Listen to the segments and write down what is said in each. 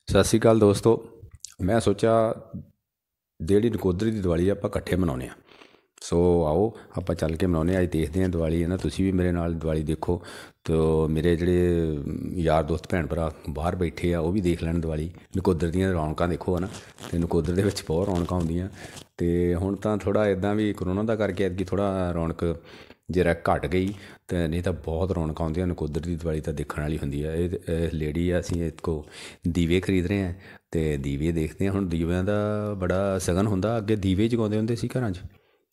ਸਤਿ ਸ਼੍ਰੀ ਅਕਾਲ ਦੋਸਤੋ। ਮੈਂ ਸੋਚਿਆ ਜਿਹੜੀ ਨਕੋਦਰ ਦੀ ਦੀਵਾਲੀ ਆਪਾਂ ਇਕੱਠੇ ਮਨਾਉਂਦੇ ਹਾਂ। ਸੋ ਆਓ ਆਪਾਂ ਚੱਲ ਕੇ ਮਨਾਉਂਦੇ ਹਾਂ। ਅੱਜ ਦੇਖਦੇ ਹਾਂ ਦੀਵਾਲੀ ਹੈ ਨਾ, ਤੁਸੀਂ ਵੀ ਮੇਰੇ ਨਾਲ ਦੀਵਾਲੀ ਦੇਖੋ। ਤੋ ਮੇਰੇ ਜਿਹੜੇ ਯਾਰ ਦੋਸਤ ਭੈਣ ਭਰਾ ਬਾਹਰ ਬੈਠੇ ਆ ਉਹ ਵੀ ਦੇਖ ਲੈਣ ਦੀਵਾਲੀ। ਨਕੋਦਰ ਦੀਆਂ ਰੌਣਕਾਂ ਦੇਖੋ ਹੈ ਨਾ, ਅਤੇ ਨਕੋਦਰ ਦੇ ਵਿੱਚ ਬਹੁਤ ਰੌਣਕਾਂ ਆਉਂਦੀਆਂ। ਅਤੇ ਹੁਣ ਤਾਂ ਥੋੜ੍ਹਾ ਇੱਦਾਂ ਵੀ ਕਰੋਨਾ ਦਾ ਕਰਕੇ ਐਤਕੀ ਥੋੜ੍ਹਾ ਰੌਣਕ ਜਰਾ ਘੱਟ ਗਈ, ਅਤੇ ਨਹੀਂ ਤਾਂ ਬਹੁਤ ਰੌਣਕਾਂ ਆਉਂਦੀਆਂ। ਨਕੋਦਰ ਦੀ ਦੀਵਾਲੀ ਤਾਂ ਦੇਖਣ ਵਾਲੀ ਹੁੰਦੀ ਹੈ। ਇਹ ਲੇਡੀ ਆ, ਅਸੀਂ ਇਹਦੇ ਦੀਵੇ ਖਰੀਦ ਰਹੇ ਹਾਂ ਅਤੇ ਦੀਵੇ ਦੇਖਦੇ ਹਾਂ। ਹੁਣ ਦੀਵਿਆਂ ਦਾ ਬੜਾ ਸ਼ਗਨ ਹੁੰਦਾ। ਅੱਗੇ ਦੀਵੇ ਜਗਾਉਂਦੇ ਹੁੰਦੇ ਸੀ ਘਰਾਂ 'ਚ,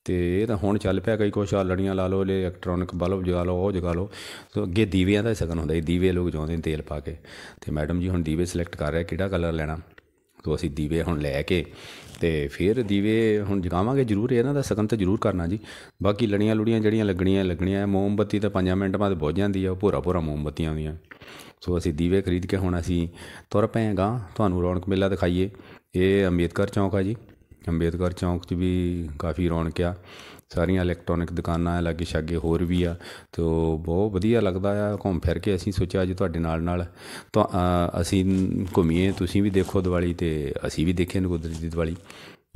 ਅਤੇ ਇਹ ਤਾਂ ਹੁਣ ਚੱਲ ਪਿਆ ਕਈ ਕੁਛ ਆਲੜੀਆਂ ਲਾ ਲਓ, ਇਲੈਕਟ੍ਰੋਨਿਕ ਬਲਬ ਜਗਾ ਲਓ, ਉਹ ਜਗਾ ਲਓ। ਸੋ ਅੱਗੇ ਦੀਵਿਆਂ ਦਾ ਸ਼ਗਨ ਹੁੰਦਾ ਸੀ, ਦੀਵੇ ਲੋਕ ਜਗਾਉਂਦੇ ਨੇ ਤੇਲ ਪਾ ਕੇ। ਅਤੇ ਮੈਡਮ ਜੀ ਹੁਣ ਦੀਵੇ ਸਿਲੈਕਟ ਕਰ ਰਿਹਾ ਕਿਹੜਾ ਕਲਰ ਲੈਣਾ। ਸੋ ਅਸੀਂ ਦੀਵੇ ਹੁਣ ਲੈ ਕੇ ਅਤੇ ਫਿਰ ਦੀਵੇ ਹੁਣ ਜਗਾਵਾਂਗੇ ਜ਼ਰੂਰ। ਇਹਨਾਂ ਦਾ ਸ਼ਗਨ ਤਾਂ ਜ਼ਰੂਰ ਕਰਨਾ ਜੀ। ਬਾਕੀ ਲੜੀਆਂ ਲੁੜੀਆਂ ਜਿਹੜੀਆਂ ਲੱਗਣੀਆਂ ਮੋਮਬੱਤੀ ਤਾਂ 5 ਮਿੰਟ ਬਾਅਦ ਬੁੱਝ ਜਾਂਦੀ ਆ, ਉਹ ਭੋਰਾ ਭੋਰਾ ਮੋਮਬੱਤੀਆਂ ਆਉਂਦੀਆਂ। ਸੋ ਅਸੀਂ ਦੀਵੇ ਖਰੀਦ ਕੇ ਹੁਣ ਅਸੀਂ ਤੁਰ ਪਏ ਹਾਂ। ਤੁਹਾਨੂੰ ਰੌਣਕ ਮੇਲਾ ਦਿਖਾਈਏ। ਇਹ ਅੰਬੇਦਕਰ ਚੌਂਕ ਆ ਜੀ। ਅੰਬੇਦਕਰ ਚੌਂਕ 'ਚ ਵੀ ਕਾਫੀ ਰੌਣਕ ਆ। ਸਾਰੀਆਂ ਇਲੈਕਟ੍ਰੋਨਿਕ ਦੁਕਾਨਾਂ ਲਾਗੇ ਛਾਗੇ ਹੋਰ ਵੀ ਆ, ਅਤੇ ਉਹ ਬਹੁਤ ਵਧੀਆ ਲੱਗਦਾ ਆ ਘੁੰਮ ਫਿਰ ਕੇ। ਅਸੀਂ ਸੋਚਿਆ ਅੱਜ ਤੁਹਾਡੇ ਨਾਲ ਤਾਂ ਅਸੀਂ ਘੁੰਮੀਏ, ਤੁਸੀਂ ਵੀ ਦੇਖੋ ਦੀਵਾਲੀ ਅਤੇ ਅਸੀਂ ਵੀ ਦੇਖੀਏ ਨਕੋਦਰ ਦੀ ਦੀਵਾਲੀ,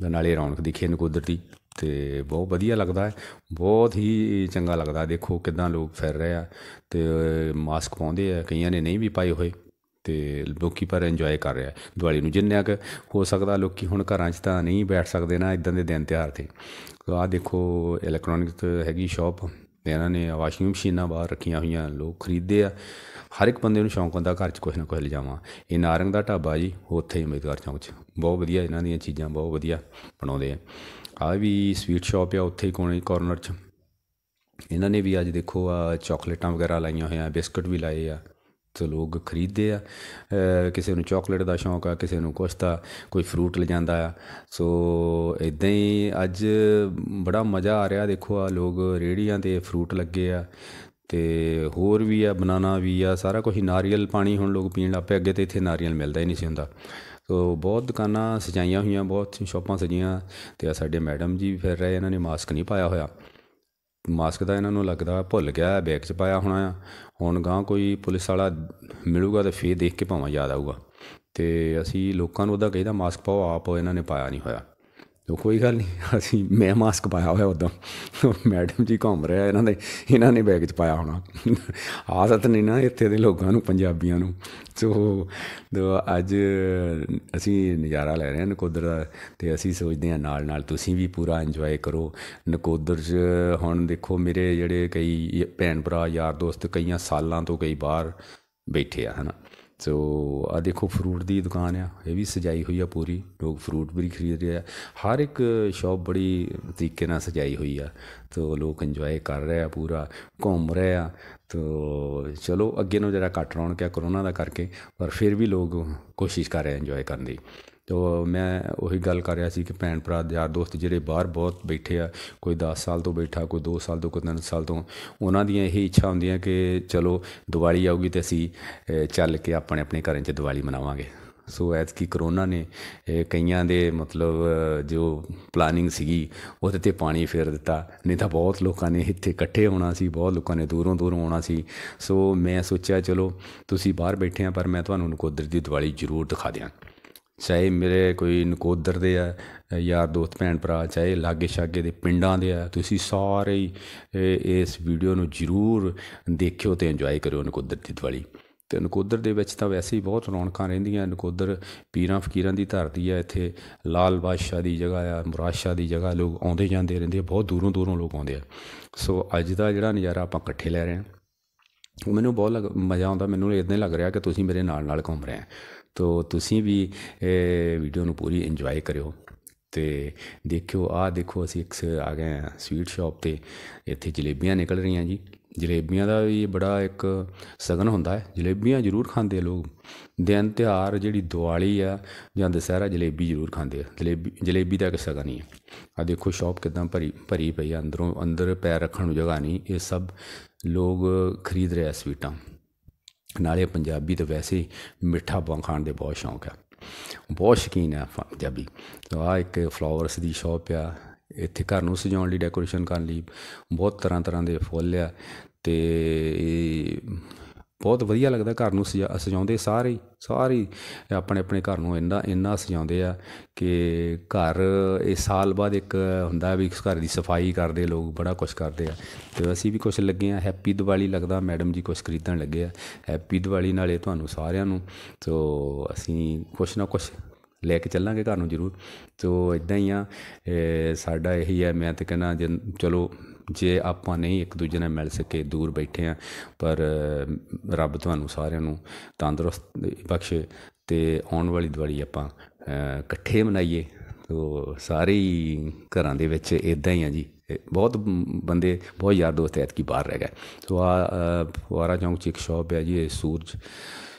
ਨਾਲੇ ਰੌਣਕ ਦੇਖੀਏ ਨਕੋਦਰ ਦੀ। ਅਤੇ ਬਹੁਤ ਵਧੀਆ ਲੱਗਦਾ ਹੈ, ਬਹੁਤ ਹੀ ਚੰਗਾ ਲੱਗਦਾ। ਦੇਖੋ ਕਿੱਦਾਂ ਲੋਕ ਫਿਰ ਰਹੇ ਆ, ਅਤੇ ਮਾਸਕ ਪਾਉਂਦੇ ਆ, ਕਈਆਂ ਨੇ ਨਹੀਂ ਵੀ ਪਾਏ ਹੋਏ, ਅਤੇ ਲੋਕ ਪਰ ਇੰਜੋਏ ਕਰ ਰਿਹਾ ਦੀਵਾਲੀ ਨੂੰ ਜਿੰਨਾ ਕੁ ਹੋ ਸਕਦਾ। ਲੋਕ ਹੁਣ ਘਰਾਂ 'ਚ ਤਾਂ ਨਹੀਂ ਬੈਠ ਸਕਦੇ ਨਾ ਇੱਦਾਂ ਦੇ ਦਿਨ ਤਿਉਹਾਰ 'ਤੇ। ਆਹ ਦੇਖੋ ਇਲੈਕਟ੍ਰੋਨਿਕ ਹੈਗੀ ਸ਼ੋਪ, ਇਹਨਾਂ ਨੇ ਵਾਸ਼ਿੰਗ ਮਸ਼ੀਨਾਂ ਬਾਹਰ ਰੱਖੀਆਂ ਹੋਈਆਂ, ਲੋਕ ਖਰੀਦਦੇ ਆ। ਹਰ ਇੱਕ ਬੰਦੇ ਨੂੰ ਸ਼ੌਂਕ ਹੁੰਦਾ ਘਰ 'ਚ ਕੁਛ ਨਾ ਕੁਛ ਲਿਜਾਵਾਂ। ਇਹ ਨਾਰੰਗ ਦਾ ਢਾਬਾ ਜੀ, ਉੱਥੇ ਅੰਬੇਦਕਰ ਚੌਂਕ 'ਚ ਬਹੁਤ ਵਧੀਆ ਇਹਨਾਂ ਦੀਆਂ ਚੀਜ਼ਾਂ ਬਹੁਤ ਵਧੀਆ ਬਣਾਉਂਦੇ ਆ। ਆਹ ਵੀ ਸਵੀਟ ਸ਼ੋਪ ਆ ਉੱਥੇ ਕੋਰਨਰ 'ਚ। ਇਹਨਾਂ ਨੇ ਵੀ ਅੱਜ ਦੇਖੋ ਆ ਚੋਕਲੇਟਾਂ ਵਗੈਰਾ ਲਾਈਆਂ ਹੋਈਆਂ, ਬਿਸਕੁਟ ਵੀ ਲਾਏ ਆ, ਅਤੇ ਲੋਕ ਖਰੀਦਦੇ ਆ। ਕਿਸੇ ਨੂੰ ਚੋਕਲੇਟ ਦਾ ਸ਼ੌਂਕ ਆ, ਕਿਸੇ ਨੂੰ ਕੁਛ ਦਾ, ਕੋਈ ਫਰੂਟ ਲਿਜਾਂਦਾ ਆ। ਸੋ ਇੱਦਾਂ ਹੀ ਅੱਜ ਬੜਾ ਮਜ਼ਾ ਆ ਰਿਹਾ। ਦੇਖੋ ਆ ਲੋਕ ਰੇਹੜੀਆਂ 'ਤੇ ਫਰੂਟ ਲੱਗੇ ਆ, ਅਤੇ ਹੋਰ ਵੀ ਆ, ਬਨਾਨਾ ਵੀ ਆ, ਸਾਰਾ ਕੁਛ। ਨਾਰੀਅਲ ਪਾਣੀ ਹੁਣ ਲੋਕ ਪੀਣ ਲੱਗ ਪਏ, ਅੱਗੇ ਤਾਂ ਇੱਥੇ ਨਾਰੀਅਲ ਮਿਲਦਾ ਹੀ ਨਹੀਂ ਸੀ ਹੁੰਦਾ। ਸੋ ਬਹੁਤ ਦੁਕਾਨਾਂ ਸਜਾਈਆਂ ਹੋਈਆਂ, ਬਹੁਤ ਸ਼ੋਪਾਂ ਸਜੀਆਂ। ਅਤੇ ਆ ਸਾਡੇ ਮੈਡਮ ਜੀ ਵੀ ਫਿਰ ਰਹੇ, ਇਹਨਾਂ ਨੇ ਮਾਸਕ ਨਹੀਂ ਪਾਇਆ ਹੋਇਆ। ਮਾਸਕ ਦਾ ਇਹਨਾਂ ਨੂੰ ਲੱਗਦਾ ਭੁੱਲ ਗਿਆ, ਬੈਗ 'ਚ ਪਾਇਆ ਹੋਣਾ ਆ। ਹੁਣ ਗਾਂਹ ਕੋਈ ਪੁਲਿਸ ਵਾਲਾ ਮਿਲੂਗਾ ਤਾਂ ਫਿਰ ਦੇਖ ਕੇ ਭਾਵੇਂ ਯਾਦ ਆਊਗਾ। ਅਤੇ ਅਸੀਂ ਲੋਕਾਂ ਨੂੰ ਉਹਦਾ ਕਹੀਦਾ ਮਾਸਕ ਪਾਓ, ਆਪ ਇਹਨਾਂ ਨੇ ਪਾਇਆ ਨਹੀਂ ਹੋਇਆ। ਤਾਂ ਕੋਈ ਗੱਲ ਨਹੀਂ, ਮੈਂ ਮਾਸਕ ਪਾਇਆ ਹੋਇਆ ਉੱਦਾਂ। ਮੈਡਮ ਜੀ ਘੁੰਮ ਰਿਹਾ, ਇਹਨਾਂ ਨੇ ਬੈਗ 'ਚ ਪਾਇਆ ਹੋਣਾ। ਆਦਤ ਨਹੀਂ ਨਾ ਇੱਥੇ ਦੇ ਲੋਕਾਂ ਨੂੰ, ਪੰਜਾਬੀਆਂ ਨੂੰ। ਸੋ ਅੱਜ ਅਸੀਂ ਨਜ਼ਾਰਾ ਲੈ ਰਹੇ ਹਾਂ ਨਕੋਦਰ ਦਾ, ਅਤੇ ਅਸੀਂ ਸੋਚਦੇ ਹਾਂ ਨਾਲ ਤੁਸੀਂ ਵੀ ਪੂਰਾ ਇੰਜੋਏ ਕਰੋ ਨਕੋਦਰ 'ਚ। ਹੁਣ ਦੇਖੋ ਮੇਰੇ ਜਿਹੜੇ ਕਈ ਭੈਣ ਭਰਾ ਯਾਰ ਦੋਸਤ ਕਈਆਂ ਸਾਲਾਂ ਤੋਂ ਕਈ ਬਾਹਰ ਬੈਠੇ ਆ ਹੈ ਨਾ। ਸੋ ਆਹ ਦੇਖੋ ਫਰੂਟ ਦੀ ਦੁਕਾਨ ਆ, ਇਹ ਵੀ ਸਜਾਈ ਹੋਈ ਆ ਪੂਰੀ। ਲੋਕ ਫਰੂਟ ਵੀ ਖਰੀਦ ਰਹੇ ਆ, ਹਰ ਇੱਕ ਸ਼ੋਪ ਬੜੀ ਤਰੀਕੇ ਨਾਲ ਸਜਾਈ ਹੋਈ ਆ। ਤੋ ਲੋਕ ਇੰਜੋਏ ਕਰ ਰਹੇ ਆ, ਪੂਰਾ ਘੁੰਮ ਰਹੇ ਆ। ਤੋ ਚਲੋ ਅੱਗੇ ਨੂੰ ਜਿਹੜਾ ਘੱਟ ਰੌਣਕ ਆ ਕਰੋਨਾ ਦਾ ਕਰਕੇ, ਪਰ ਫਿਰ ਵੀ ਲੋਕ ਕੋਸ਼ਿਸ਼ ਕਰ ਰਹੇ ਇੰਜੋਏ ਕਰਨ ਦੀ। ਤੋ ਮੈਂ ਉਹੀ ਗੱਲ ਕਰ ਰਿਹਾ ਸੀ ਕਿ ਭੈਣ ਭਰਾ ਯਾਰ ਦੋਸਤ ਜਿਹੜੇ ਬਾਹਰ ਬਹੁਤ ਬੈਠੇ ਆ, ਕੋਈ 10 ਸਾਲ ਤੋਂ ਬੈਠਾ, ਕੋਈ 2 ਸਾਲ ਤੋਂ, ਕੋਈ 3 ਸਾਲ ਤੋਂ, ਉਹਨਾਂ ਦੀਆਂ ਇਹ ਇੱਛਾ ਹੁੰਦੀਆਂ ਕਿ ਚਲੋ ਦੀਵਾਲੀ ਆਊਗੀ ਅਤੇ ਅਸੀਂ ਚੱਲ ਕੇ ਆਪਣੇ ਆਪਣੇ ਘਰਾਂ 'ਚ ਦੀਵਾਲੀ ਮਨਾਵਾਂਗੇ। ਸੋ ਐਤਕੀ ਕਰੋਨਾ ਨੇ ਕਈਆਂ ਦੇ ਮਤਲਬ ਜੋ ਪਲਾਨਿੰਗ ਸੀਗੀ ਉਹਦੇ 'ਤੇ ਪਾਣੀ ਫੇਰ ਦਿੱਤਾ। ਨਹੀਂ ਤਾਂ ਬਹੁਤ ਲੋਕਾਂ ਨੇ ਇੱਥੇ ਇਕੱਠੇ ਹੋਣਾ ਸੀ, ਬਹੁਤ ਲੋਕਾਂ ਨੇ ਦੂਰੋਂ ਦੂਰੋਂ ਆਉਣਾ ਸੀ। ਸੋ ਮੈਂ ਸੋਚਿਆ ਚਲੋ ਤੁਸੀਂ ਬਾਹਰ ਬੈਠੇ ਆ, ਪਰ ਮੈਂ ਤੁਹਾਨੂੰ ਨਕੋਦਰ ਦੀ ਦੀਵਾਲੀ ਜ਼ਰੂਰ ਦਿਖਾ ਦਿਆਂ। ਚਾਹੇ ਮੇਰੇ ਕੋਈ ਨਕੋਦਰ ਦੇ ਆ ਯਾਰ ਦੋਸਤ ਭੈਣ ਭਰਾ, ਚਾਹੇ ਲਾਗੇ ਛਾਗੇ ਦੇ ਪਿੰਡਾਂ ਦੇ ਆ, ਤੁਸੀਂ ਸਾਰੇ ਹੀ ਇਸ ਵੀਡੀਓ ਨੂੰ ਜ਼ਰੂਰ ਦੇਖਿਓ ਅਤੇ ਇੰਜੋਏ ਕਰਿਓ ਨਕੋਦਰ ਦੀ ਦੀਵਾਲੀ। ਅਤੇ ਨਕੋਦਰ ਦੇ ਵਿੱਚ ਤਾਂ ਵੈਸੇ ਹੀ ਬਹੁਤ ਰੌਣਕਾਂ ਰਹਿੰਦੀਆਂ। ਨਕੋਦਰ ਪੀਰਾਂ ਫਕੀਰਾਂ ਦੀ ਧਰਤੀ ਆ। ਇੱਥੇ ਲਾਲ ਬਾਦਸ਼ਾਹ ਦੀ ਜਗ੍ਹਾ ਆ, ਮੁਰਾਦ ਸ਼ਾਹ ਦੀ ਜਗ੍ਹਾ, ਲੋਕ ਆਉਂਦੇ ਜਾਂਦੇ ਰਹਿੰਦੇ ਆ, ਬਹੁਤ ਦੂਰੋਂ ਦੂਰੋਂ ਲੋਕ ਆਉਂਦੇ ਆ। ਸੋ ਅੱਜ ਦਾ ਜਿਹੜਾ ਨਜ਼ਾਰਾ ਆਪਾਂ ਇਕੱਠੇ ਲੈ ਰਹੇ ਹਾਂ, ਉਹ ਮੈਨੂੰ ਬਹੁਤ ਮਜ਼ਾ ਆਉਂਦਾ। ਮੈਨੂੰ ਇੱਦਾਂ ਹੀ ਲੱਗ ਰਿਹਾ ਕਿ ਤੁਸੀਂ ਮੇਰੇ ਨਾਲ ਘੁੰਮ ਰਹੇ ਆ। ਤੋ ਤੁਸੀਂ ਵੀ ਇਹ ਵੀਡੀਓ ਨੂੰ ਪੂਰੀ ਇੰਜੋਏ ਕਰਿਓ ਅਤੇ ਦੇਖਿਓ। ਆਹ ਦੇਖੋ ਅਸੀਂ ਇੱਕ ਆ ਗਏ ਹਾਂ ਸਵੀਟ ਸ਼ੋਪ 'ਤੇ। ਇੱਥੇ ਜਲੇਬੀਆਂ ਨਿਕਲ ਰਹੀਆਂ ਜੀ। ਜਲੇਬੀਆਂ ਦਾ ਵੀ ਬੜਾ ਇੱਕ ਸ਼ਗਨ ਹੁੰਦਾ ਹੈ। ਜਲੇਬੀਆਂ ਜ਼ਰੂਰ ਖਾਂਦੇ ਆ ਲੋਕ। ਦਿਨ ਤਿਉਹਾਰ ਜਿਹੜੀ ਦਿਵਾਲੀ ਆ ਜਾਂ ਦੁਸਹਿਰਾ, ਜਲੇਬੀ ਜ਼ਰੂਰ ਖਾਂਦੇ ਆ। ਜਲੇਬੀ ਦਾ ਇੱਕ ਸ਼ਗਨ ਹੀ ਹੈ। ਆਹ ਦੇਖੋ ਸ਼ੋਪ ਕਿੱਦਾਂ ਭਰੀ ਪਈ ਆ, ਅੰਦਰ ਪੈਰ ਰੱਖਣ ਨੂੰ ਜਗ੍ਹਾ ਨਹੀਂ। ਇਹ ਸਭ ਲੋਕ ਖਰੀਦ ਰਹੇ ਆ ਸਵੀਟਾਂ। ਨਾਲੇ ਪੰਜਾਬੀ ਤਾਂ ਵੈਸੇ ਹੀ ਮਿੱਠਾ ਖਾਣ ਦੇ ਬਹੁਤ ਸ਼ੌਂਕ ਆ, ਬਹੁਤ ਸ਼ੌਕੀਨ ਆ ਪੰਜਾਬੀ। ਆਹ ਇੱਕ ਫਲਾਵਰਸ ਦੀ ਸ਼ੋਪ ਆ। ਇੱਥੇ ਘਰ ਨੂੰ ਸਜਾਉਣ ਲਈ, ਡੈਕੋਰੇਸ਼ਨ ਕਰਨ ਲਈ ਬਹੁਤ ਤਰ੍ਹਾਂ ਤਰ੍ਹਾਂ ਦੇ ਫੁੱਲ ਆ। ਅਤੇ ਬਹੁਤ ਵਧੀਆ ਲੱਗਦਾ। ਘਰ ਨੂੰ ਸਜਾਉਂਦੇ ਸਾਰੇ ਹੀ ਆਪਣੇ ਆਪਣੇ ਘਰ ਨੂੰ ਇੰਨਾ ਸਜਾਉਂਦੇ ਆ ਕਿ ਘਰ ਇਹ ਸਾਲ ਬਾਅਦ ਇੱਕ ਹੁੰਦਾ ਵੀ ਘਰ ਦੀ ਸਫਾਈ ਕਰਦੇ ਲੋਕ, ਬੜਾ ਕੁਛ ਕਰਦੇ ਆ। ਅਤੇ ਅਸੀਂ ਵੀ ਕੁਛ ਲੱਗੇ ਹਾਂ। ਹੈਪੀ ਦੀਵਾਲੀ ਲੱਗਦਾ, ਮੈਡਮ ਜੀ ਕੁਛ ਖਰੀਦਣ ਲੱਗੇ ਆ। ਹੈਪੀ ਦੀਵਾਲੀ ਨਾਲੇ ਤੁਹਾਨੂੰ ਸਾਰਿਆਂ ਨੂੰ। ਸੋ ਅਸੀਂ ਕੁਛ ਨਾ ਕੁਛ ਲੈ ਕੇ ਚੱਲਾਂਗੇ ਘਰ ਨੂੰ ਜ਼ਰੂਰ। ਸੋ ਇੱਦਾਂ ਹੀ ਆ, ਸਾਡਾ ਇਹੀ ਹੈ। ਮੈਂ ਤਾਂ ਕਹਿੰਦਾ ਚਲੋ ਜੇ ਆਪਾਂ ਨਹੀਂ ਇੱਕ ਦੂਜੇ ਨਾਲ ਮਿਲ ਸਕੇ, ਦੂਰ ਬੈਠੇ ਹਾਂ, ਪਰ ਰੱਬ ਤੁਹਾਨੂੰ ਸਾਰਿਆਂ ਨੂੰ ਤੰਦਰੁਸਤ ਬਖਸ਼ੇ ਅਤੇ ਆਉਣ ਵਾਲੀ ਦੀਵਾਲੀ ਆਪਾਂ ਇਕੱਠੇ ਮਨਾਈਏ। ਸੋ ਸਾਰੇ ਹੀ ਘਰਾਂ ਦੇ ਵਿੱਚ ਇੱਦਾਂ ਹੀ ਆ ਜੀ। ਬਹੁਤ ਬੰਦੇ, ਬਹੁਤ ਯਾਰ ਦੋਸਤ ਐਤਕੀ ਬਾਹਰ ਰਹਿ ਗਏ। ਸੋ ਫੁਆਰਾ ਚੌਂਕ 'ਚ ਇੱਕ ਸ਼ੌਪ ਹੈ ਜੀ, ਇਹ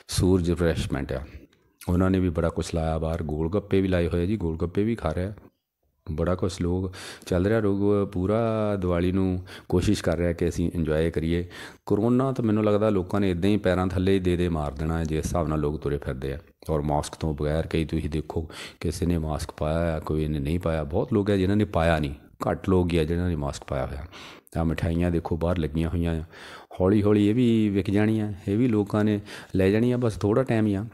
ਸੂਰਜ ਰਿਫਰੈਸ਼ਮੈਂਟ ਆ। ਉਹਨਾਂ ਨੇ ਵੀ ਬੜਾ ਕੁਛ ਲਾਇਆ ਬਾਹਰ, ਗੋਲ ਗੱਪੇ ਵੀ ਲਾਏ ਹੋਏ ਜੀ, ਗੋਲ ਗੱਪੇ ਵੀ ਖਾ ਰਿਹਾ। ਬੜਾ ਕੁਛ ਲੋਕ ਚੱਲ ਰਿਹਾ। ਲੋਕ ਪੂਰਾ ਦੀਵਾਲੀ ਨੂੰ ਕੋਸ਼ਿਸ਼ ਕਰ ਰਿਹਾ ਕਿ ਅਸੀਂ ਇੰਜੋਏ ਕਰੀਏ। ਕਰੋਨਾ ਤਾਂ ਮੈਨੂੰ ਲੱਗਦਾ ਲੋਕਾਂ ਨੇ ਇੱਦਾਂ ਹੀ ਪੈਰਾਂ ਥੱਲੇ ਦੇ ਮਾਰ ਦੇਣਾ, ਜਿਸ ਹਿਸਾਬ ਨਾਲ ਲੋਕ ਤੁਰੇ ਫਿਰਦੇ ਆ। ਔਰ ਮਾਸਕ ਤੋਂ ਬਗੈਰ ਕਈ ਤੁਸੀਂ ਦੇਖੋ ਕਿਸੇ ਨੇ ਮਾਸਕ ਪਾਇਆ, ਕੋਈ ਨੇ ਨਹੀਂ ਪਾਇਆ। ਬਹੁਤ ਲੋਕ ਹੈ ਜਿਨ੍ਹਾਂ ਨੇ ਪਾਇਆ ਨਹੀਂ, ਘੱਟ ਲੋਕ ਹੀ ਆ ਜਿਹਨਾਂ ਨੇ ਮਾਸਕ ਪਾਇਆ ਹੋਇਆ। ਤਾਂ ਮਿਠਾਈਆਂ ਦੇਖੋ ਬਾਹਰ ਲੱਗੀਆਂ ਹੋਈਆਂ ਆ। ਹੌਲੀ ਹੌਲੀ ਇਹ ਵੀ ਵਿਕ ਜਾਣੀਆਂ, ਇਹ ਵੀ ਲੋਕਾਂ ਨੇ ਲੈ ਜਾਣੀਆਂ। ਬਸ ਥੋੜ੍ਹਾ ਟਾਈਮ ਹੀ ਆ,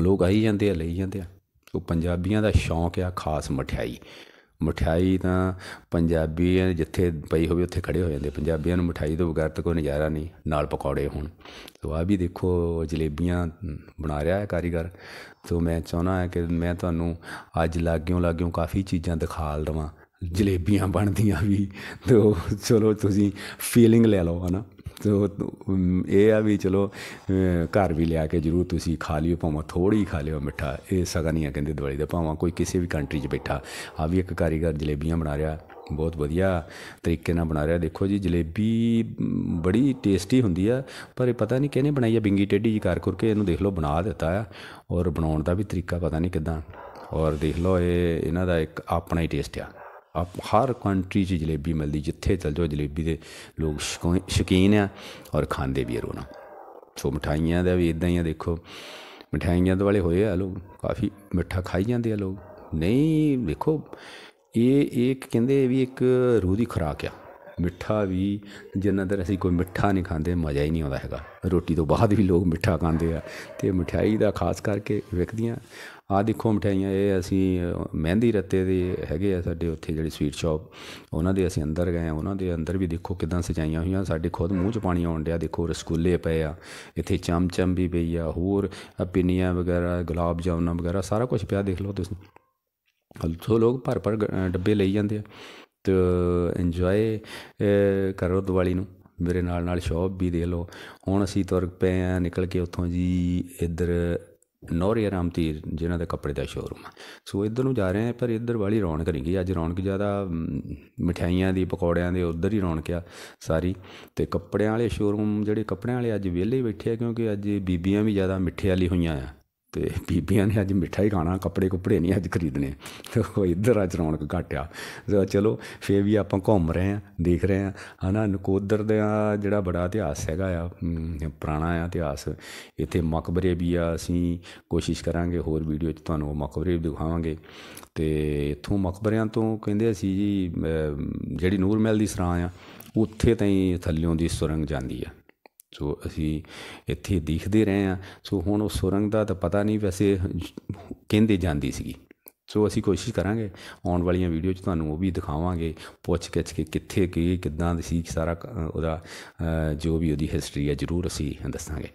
ਲੋਕ ਆਈ ਜਾਂਦੇ ਆ, ਲਈ ਜਾਂਦੇ ਆ। ਸੋ ਪੰਜਾਬੀਆਂ ਦਾ ਸ਼ੌਂਕ ਆ ਖਾਸ ਮਠਿਆਈ ਤਾਂ ਪੰਜਾਬੀ ਜਿੱਥੇ ਪਈ ਹੋਵੇ ਉੱਥੇ ਖੜ੍ਹੇ ਹੋ ਜਾਂਦੇ। ਪੰਜਾਬੀਆਂ ਨੂੰ ਮਿਠਾਈ ਤੋਂ ਬਗੈਰ ਤਾਂ ਕੋਈ ਨਜ਼ਾਰਾ ਨਹੀਂ, ਨਾਲ ਪਕੌੜੇ ਹੋਣ। ਸੋ ਆਹ ਵੀ ਦੇਖੋ ਜਲੇਬੀਆਂ ਬਣਾ ਰਿਹਾ ਹੈ ਕਾਰੀਗਰ। ਸੋ ਮੈਂ ਚਾਹੁੰਦਾ ਹਾਂ ਕਿ ਮੈਂ ਤੁਹਾਨੂੰ ਅੱਜ ਲਾਗਿਓਂ ਕਾਫੀ ਚੀਜ਼ਾਂ ਦਿਖਾ ਦੇਵਾਂ, ਜਲੇਬੀਆਂ ਬਣਦੀਆਂ ਵੀ। ਤੋ ਚਲੋ ਤੁਸੀਂ ਫੀਲਿੰਗ ਲੈ ਲਓ, ਹੈ ਨਾ। ਤੋ ਇਹ ਆ ਵੀ ਚਲੋ ਘਰ ਵੀ ਲਿਆ ਕੇ ਜ਼ਰੂਰ ਤੁਸੀਂ ਖਾ ਲਿਓ, ਭਾਵੇਂ ਥੋੜ੍ਹੀ ਖਾ ਲਿਓ ਮਿੱਠਾ। ਇਹ ਸਗਨ ਹੀ ਆ ਕਹਿੰਦੇ ਦਿਵਾਲੀ ਦਾ, ਭਾਵੇਂ ਕੋਈ ਕਿਸੇ ਵੀ ਕੰਟਰੀ 'ਚ ਬੈਠਾ। ਆ ਵੀ ਇੱਕ ਕਾਰੀਗਰ ਜਲੇਬੀਆਂ ਬਣਾ ਰਿਹਾ, ਬਹੁਤ ਵਧੀਆ ਤਰੀਕੇ ਨਾਲ ਬਣਾ ਰਿਹਾ। ਦੇਖੋ ਜੀ ਜਲੇਬੀ ਬੜੀ ਟੇਸਟੀ ਹੁੰਦੀ ਆ, ਪਰ ਇਹ ਪਤਾ ਨਹੀਂ ਕਿਹਨੇ ਬਣਾਈ ਆ, ਬਿੰਗੀ ਟੇਢੀ ਜਿਹੀ ਕਰ ਕਰਕੇ ਇਹਨੂੰ ਦੇਖ ਲਓ ਬਣਾ ਦਿੱਤਾ ਆ। ਔਰ ਬਣਾਉਣ ਦਾ ਵੀ ਤਰੀਕਾ ਪਤਾ ਨਹੀਂ ਕਿੱਦਾਂ। ਔਰ ਦੇਖ ਲਓ ਇਹਨਾਂ ਦਾ ਇੱਕ ਆਪਣਾ ਹੀ ਟੇਸਟ ਆ। ਹਰ ਕੰਟਰੀ 'ਚ ਜਲੇਬੀ ਮਿਲਦੀ, ਜਿੱਥੇ ਚੱਲ ਜਾਓ ਜਲੇਬੀ ਦੇ ਲੋਕ ਸ਼ੌਕੀਨ ਆ ਔਰ ਖਾਂਦੇ ਵੀ ਆ ਰੋਣਾ। ਸੋ ਮਿਠਾਈਆਂ ਦਾ ਵੀ ਇੱਦਾਂ ਹੀ ਆ। ਦੇਖੋ ਮਿਠਾਈਆਂ ਦੇ ਵਾਲੇ ਹੋਏ ਆ ਲੋਕ, ਕਾਫੀ ਮਿੱਠਾ ਖਾਈ ਜਾਂਦੇ ਆ ਲੋਕ। ਨਹੀਂ ਦੇਖੋ ਇਹ ਕਹਿੰਦੇ ਵੀ ਇੱਕ ਰੂਹ ਦੀ ਖੁਰਾਕ ਆ ਮਿੱਠਾ ਵੀ। ਜਿੰਨਾ ਦੇਰ ਅਸੀਂ ਕੋਈ ਮਿੱਠਾ ਨਹੀਂ ਖਾਂਦੇ ਮਜ਼ਾ ਹੀ ਨਹੀਂ ਆਉਂਦਾ ਹੈਗਾ। ਰੋਟੀ ਤੋਂ ਬਾਅਦ ਵੀ ਲੋਕ ਮਿੱਠਾ ਖਾਂਦੇ ਆ, ਅਤੇ ਮਿਠਾਈ ਦਾ ਖਾਸ ਕਰਕੇ ਵਿਕਦੀਆਂ। ਆਹ ਦੇਖੋ ਮਿਠਾਈਆਂ, ਇਹ ਅਸੀਂ ਮਹਿੰਦੀ ਰੱਤੇ ਦੇ ਹੈਗੇ ਆ ਸਾਡੇ ਉੱਥੇ ਜਿਹੜੀ ਸਵੀਟ ਸ਼ੌਪ, ਉਹਨਾਂ ਦੇ ਅਸੀਂ ਅੰਦਰ ਗਏ ਹਾਂ। ਉਹਨਾਂ ਦੇ ਅੰਦਰ ਵੀ ਦੇਖੋ ਕਿੱਦਾਂ ਸਜਾਈਆਂ ਹੋਈਆਂ। ਸਾਡੇ ਖੁਦ ਮੂੰਹ 'ਚ ਪਾਣੀ ਆਉਣ ਡਿਆ। ਦੇਖੋ ਰਸਗੁੱਲੇ ਪਏ ਆ ਇੱਥੇ, ਚਮਚਮ ਵੀ ਪਈ ਆ, ਹੋਰ ਪਿੰਨੀਆਂ ਵਗੈਰਾ, ਗੁਲਾਬ ਜਾਮੁਨਾਂ ਵਗੈਰਾ, ਸਾਰਾ ਕੁਛ ਪਿਆ ਦੇਖ ਲਓ ਤੁਸੀਂ। ਸੋ ਲੋਕ ਭਰ ਡੱਬੇ ਲਈ ਜਾਂਦੇ ਆ। ਅਤੇ ਇੰਜੋਏ ਕਰੋ ਦੀਵਾਲੀ ਨੂੰ ਮੇਰੇ ਨਾਲ ਸ਼ੌਪ ਵੀ ਦੇਖ ਲਓ। ਹੁਣ ਅਸੀਂ ਤੁਰ ਪਏ ਹਾਂ ਨਿਕਲ ਕੇ ਉੱਥੋਂ ਜੀ, ਇੱਧਰ ਨੌਰੀਆ ਰਾਮ ਧੀਰ ਜਿਹਨਾਂ ਦਾ ਕੱਪੜੇ ਦਾ ਸ਼ੋਰੂਮ ਆ। ਸੋ ਇੱਧਰ ਨੂੰ ਜਾ ਰਹੇ ਹਾਂ, ਪਰ ਇੱਧਰ ਵਾਲੀ ਰੌਣਕ ਨਹੀਂ ਗਈ ਅੱਜ। ਰੌਣਕ ਜ਼ਿਆਦਾ ਮਿਠਾਈਆਂ ਦੀ, ਪਕੌੜਿਆਂ ਦੇ, ਉੱਧਰ ਹੀ ਰੌਣਕ ਆ ਸਾਰੀ। ਅਤੇ ਕੱਪੜਿਆਂ ਵਾਲੇ ਸ਼ੋਰੂਮ ਜਿਹੜੇ ਕੱਪੜਿਆਂ ਵਾਲੇ ਅੱਜ ਵਿਹਲੇ ਹੀ ਬੈਠੇ ਆ, ਕਿਉਂਕਿ ਅੱਜ ਬੀਬੀਆਂ ਵੀ ਜ਼ਿਆਦਾ ਮਿੱਠੇ ਵਾਲੀ ਹੋਈਆਂ ਆ। ਅਤੇ ਬੀਬੀਆਂ ਨੇ ਅੱਜ ਮਿੱਠਾ ਹੀ ਖਾਣਾ, ਕੱਪੜੇ ਕੁੱਪੜੇ ਨਹੀਂ ਅੱਜ ਖਰੀਦਣੇ। ਅਤੇ ਇੱਧਰ ਅੱਜ ਰੌਣਕ ਘੱਟ ਆ। ਚਲੋ ਫਿਰ ਵੀ ਆਪਾਂ ਘੁੰਮ ਰਹੇ ਹਾਂ, ਦੇਖ ਰਹੇ ਹਾਂ, ਹੈ ਨਾ। ਨਕੋਦਰ ਦਾ ਜਿਹੜਾ ਬੜਾ ਇਤਿਹਾਸ ਹੈਗਾ ਆ, ਪੁਰਾਣਾ ਆ ਇਤਿਹਾਸ। ਇੱਥੇ ਮਕਬਰੇ ਵੀ ਆ। ਅਸੀਂ ਕੋਸ਼ਿਸ਼ ਕਰਾਂਗੇ ਹੋਰ ਵੀਡੀਓ 'ਚ ਤੁਹਾਨੂੰ ਉਹ ਮਕਬਰੇ ਵੀ ਦਿਖਾਵਾਂਗੇ। ਅਤੇ ਇੱਥੋਂ ਮਕਬਰਿਆਂ ਤੋਂ ਕਹਿੰਦੇ ਅਸੀਂ ਜੀ ਜਿਹੜੀ ਨੂਰ ਮਹਿਲ ਦੀ ਸਰਾਂ ਆ, ਉੱਥੇ ਤਾਈਂ ਥੱਲਿਓਂ ਦੀ ਸੁਰੰਗ ਜਾਂਦੀ ਆ। ਸੋ ਅਸੀਂ ਇੱਥੇ ਦੇਖਦੇ ਰਹੇ ਹਾਂ। ਸੋ ਹੁਣ ਉਹ ਸੁਰੰਗ ਦਾ ਤਾਂ ਪਤਾ ਨਹੀਂ, ਵੈਸੇ ਕਹਿੰਦੇ ਜਾਂਦੀ ਸੀਗੀ। ਸੋ ਅਸੀਂ ਕੋਸ਼ਿਸ਼ ਕਰਾਂਗੇ ਆਉਣ ਵਾਲੀਆਂ ਵੀਡੀਓ 'ਚ ਤੁਹਾਨੂੰ ਉਹ ਵੀ ਦਿਖਾਵਾਂਗੇ, ਪੁੱਛ ਗਿੱਛ ਕੇ ਕਿੱਥੇ ਕੀ ਕਿੱਦਾਂ ਦੀ ਸੀ ਸਾਰਾ ਉਹਦਾ ਜੋ ਵੀ ਉਹਦੀ ਹਿਸਟਰੀ ਹੈ ਜ਼ਰੂਰ ਅਸੀਂ ਦੱਸਾਂਗੇ।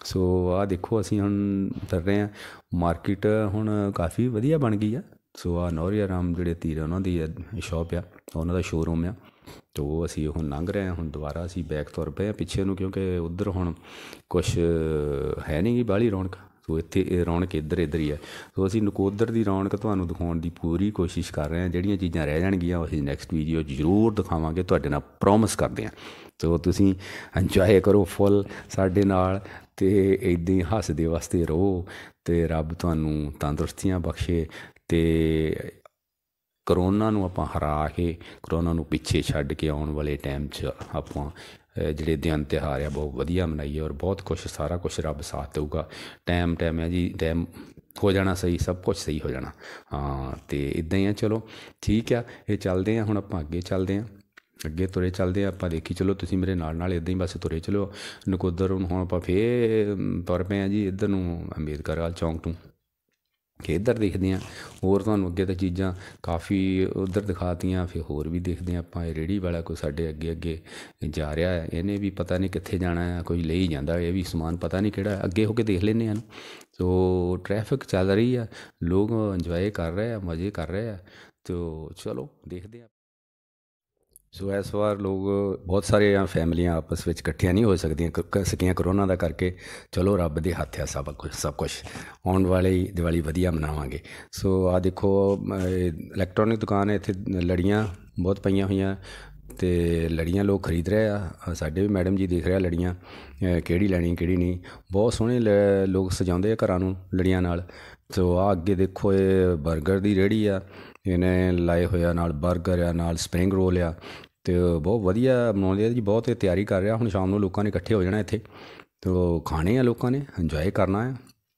ਸੋ ਆਹ ਦੇਖੋ ਅਸੀਂ ਹੁਣ ਕਰ ਰਹੇ ਹਾਂ। ਮਾਰਕੀਟ ਹੁਣ ਕਾਫੀ ਵਧੀਆ ਬਣ ਗਈ ਆ। ਸੋ ਆਹ ਨੌਰੀਆ ਰਾਮ ਜਿਹੜੇ ਧੀਰ ਉਹਨਾਂ ਦੀ ਸ਼ੌਪ ਆ, ਉਹਨਾਂ ਦਾ ਸ਼ੋਰੂਮ ਆ। ਅਤੇ ਉਹ ਅਸੀਂ ਹੁਣ ਲੰਘ ਰਹੇ ਹਾਂ। ਹੁਣ ਦੁਬਾਰਾ ਅਸੀਂ ਬੈਕ ਤੁਰ ਪਏ ਹਾਂ ਪਿੱਛੇ ਨੂੰ, ਕਿਉਂਕਿ ਉੱਧਰ ਹੁਣ ਕੁਛ ਹੈ ਨਹੀਂ ਗੀ ਬਾਹਲੀ ਰੌਣਕ। ਸੋ ਇੱਥੇ ਇਹ ਰੌਣਕ ਇੱਧਰ ਹੀ ਹੈ। ਸੋ ਅਸੀਂ ਨਕੋਦਰ ਦੀ ਰੌਣਕ ਤੁਹਾਨੂੰ ਦਿਖਾਉਣ ਦੀ ਪੂਰੀ ਕੋਸ਼ਿਸ਼ ਕਰ ਰਹੇ ਹਾਂ। ਜਿਹੜੀਆਂ ਚੀਜ਼ਾਂ ਰਹਿ ਜਾਣਗੀਆਂ ਉਹ ਅਸੀਂ ਨੈਕਸਟ ਵੀਡੀਓ ਜ਼ਰੂਰ ਦਿਖਾਵਾਂਗੇ, ਤੁਹਾਡੇ ਨਾਲ ਪ੍ਰੋਮਿਸ ਕਰਦੇ ਹਾਂ। ਸੋ ਤੁਸੀਂ ਇੰਜੋਏ ਕਰੋ ਫੁੱਲ ਸਾਡੇ ਨਾਲ, ਅਤੇ ਇੱਦਾਂ ਹੀ ਹੱਸਦੇ ਵਸਦੇ ਰਹੋ, ਅਤੇ ਰੱਬ ਤੁਹਾਨੂੰ ਤੰਦਰੁਸਤੀਆਂ ਬਖਸ਼ੇ। ਅਤੇ ਕਰੋਨਾ ਨੂੰ ਆਪਾਂ ਹਰਾ ਕੇ, ਕਰੋਨਾ ਨੂੰ ਪਿੱਛੇ ਛੱਡ ਕੇ ਆਉਣ ਵਾਲੇ ਟਾਈਮ 'ਚ ਆਪਾਂ ਜਿਹੜੇ ਦਿਨ ਤਿਉਹਾਰ ਆ ਬਹੁਤ ਵਧੀਆ ਮਨਾਈਏ। ਔਰ ਬਹੁਤ ਕੁਛ, ਸਾਰਾ ਕੁਛ ਰੱਬ ਸਾਥ ਦੇਊਗਾ। ਟਾਈਮ ਹੈ ਜੀ, ਟਾਈਮ ਹੋ ਜਾਣਾ ਸਹੀ, ਸਭ ਕੁਛ ਸਹੀ ਹੋ ਜਾਣਾ। ਹਾਂ, ਅਤੇ ਇੱਦਾਂ ਹੀ ਆ। ਚਲੋ ਠੀਕ ਆ, ਇਹ ਚੱਲਦੇ ਹਾਂ ਹੁਣ ਆਪਾਂ ਅੱਗੇ ਚੱਲਦੇ ਹਾਂ। ਅੱਗੇ ਤੁਰੇ ਚੱਲਦੇ ਹਾਂ ਆਪਾਂ। ਦੇਖੀ ਚਲੋ ਤੁਸੀਂ ਮੇਰੇ ਨਾਲ ਇੱਦਾਂ ਹੀ ਬਸ ਤੁਰੇ ਚਲੋ ਨਕੋਦਰ ਨੂੰ। ਹੁਣ ਆਪਾਂ ਫੇਰ ਤੁਰ ਪਏ ਹਾਂ ਜੀ ਇੱਧਰ ਨੂੰ ਅੰਬੇਦਕਰ ਵਾਲ ਚੌਂਕ ਤੋਂ, ਕਿ ਇੱਧਰ ਦੇਖਦੇ ਹਾਂ ਹੋਰ ਤੁਹਾਨੂੰ ਅੱਗੇ ਤਾਂ ਚੀਜ਼ਾਂ ਕਾਫੀ ਉੱਧਰ ਦਿਖਾਤੀਆਂ। ਫਿਰ ਹੋਰ ਵੀ ਦੇਖਦੇ ਹਾਂ ਆਪਾਂ। ਇਹ ਰੇਹੜੀ ਵਾਲਾ ਕੋਈ ਸਾਡੇ ਅੱਗੇ ਅੱਗੇ ਜਾ ਰਿਹਾ ਹੈ, ਇਹਨੇ ਵੀ ਪਤਾ ਨਹੀਂ ਕਿੱਥੇ ਜਾਣਾ ਹੈ, ਕੋਈ ਲਈ ਜਾਂਦਾ ਇਹ ਵੀ ਸਮਾਨ, ਪਤਾ ਨਹੀਂ ਕਿਹੜਾ। ਅੱਗੇ ਹੋ ਕੇ ਦੇਖ ਲੈਂਦੇ ਹਨ। ਸੋ ਟ੍ਰੈਫਿਕ ਚੱਲ ਰਹੀ ਆ, ਲੋਕ ਇੰਜੋਏ ਕਰ ਰਹੇ ਆ, ਮਜ਼ੇ ਕਰ ਰਹੇ ਆ। ਤੋ ਚਲੋ ਦੇਖਦੇ ਹਾਂ। ਸੋ ਇਸ ਵਾਰ ਲੋਕ ਬਹੁਤ ਸਾਰੇ ਫੈਮਲੀਆਂ ਆਪਸ ਵਿੱਚ ਇਕੱਠੀਆਂ ਨਹੀਂ ਹੋ ਸਕੀਆਂ ਕਰੋਨਾ ਦਾ ਕਰਕੇ। ਚਲੋ ਰੱਬ ਦੇ ਹੱਥ ਆ ਸਭ ਕੁਛ। ਆਉਣ ਵਾਲੀ ਦੀਵਾਲੀ ਵਧੀਆ ਮਨਾਵਾਂਗੇ। ਸੋ ਆਹ ਦੇਖੋ ਇਲੈਕਟ੍ਰੋਨਿਕ ਦੁਕਾਨ ਹੈ, ਇੱਥੇ ਲੜੀਆਂ ਬਹੁਤ ਪਈਆਂ ਹੋਈਆਂ ਅਤੇ ਲੜੀਆਂ ਲੋਕ ਖਰੀਦ ਰਹੇ ਆ। ਸਾਡੇ ਵੀ ਮੈਡਮ ਜੀ ਦੇਖ ਰਿਹਾ ਲੜੀਆਂ ਕਿਹੜੀ ਲੈਣੀ ਕਿਹੜੀ ਨਹੀਂ। ਬਹੁਤ ਸੋਹਣੇ ਲੋਕ ਸਜਾਉਂਦੇ ਆ ਘਰਾਂ ਨੂੰ ਲੜੀਆਂ ਨਾਲ। ਸੋ ਆਹ ਅੱਗੇ ਦੇਖੋ ਇਹ ਬਰਗਰ ਦੀ ਰੇਹੜੀ ਆ, ਇਹਨੇ ਲਾਏ ਹੋਇਆ ਨਾਲ ਬਰਗਰ ਆ, ਨਾਲ ਸਪਰਿੰਗ ਰੋਲ ਆ, ਅਤੇ ਬਹੁਤ ਵਧੀਆ ਬਣਾਉਂਦੇ ਆ ਜੀ। ਬਹੁਤ ਤਿਆਰੀ ਕਰ ਰਿਹਾ, ਹੁਣ ਸ਼ਾਮ ਨੂੰ ਲੋਕਾਂ ਨੇ ਇਕੱਠੇ ਹੋ ਜਾਣਾ ਇੱਥੇ, ਤੋ ਖਾਣੇ ਆ ਲੋਕਾਂ ਨੇ, ਇੰਜੋਏ ਕਰਨਾ ਹੈ।